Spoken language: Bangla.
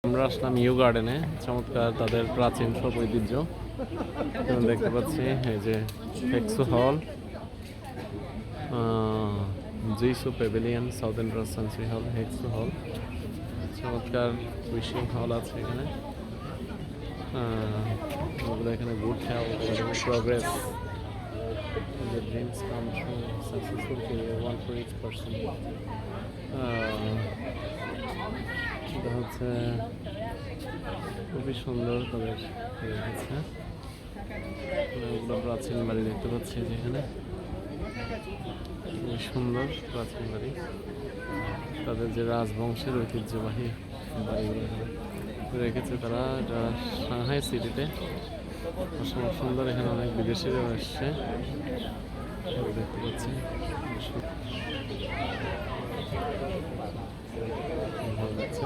আমরা আসলাম ইউ গার্ডেনে। চমৎকার তাদের প্রাচীন সব ঐতিহ্য দেখতে পাচ্ছি। এই যে হেক্সু হল, Jisu pavilion, south entrance sentry হল, হেক্সু হল। চমৎকার উইশিং হল আছে এখানে। এখানে গুড হেলথ এবং progress, the dreams come true, successful career, one for each person. এটা হচ্ছে খুবই সুন্দর তাদের হচ্ছে অনেকগুলো প্রাচীন বাড়ি দেখতে পাচ্ছি যেখানে খুবই সুন্দর প্রাচীন বাড়ি। তাদের যে রাজবংশের ঐতিহ্যবাহী বাড়িগুলো রেখেছে তারা, এটা সাংহাই সিটিতে অসম্ভব সুন্দর। এখানে অনেক বিদেশিরাও এসছে দেখতে পাচ্ছি। ভালো লাগছে।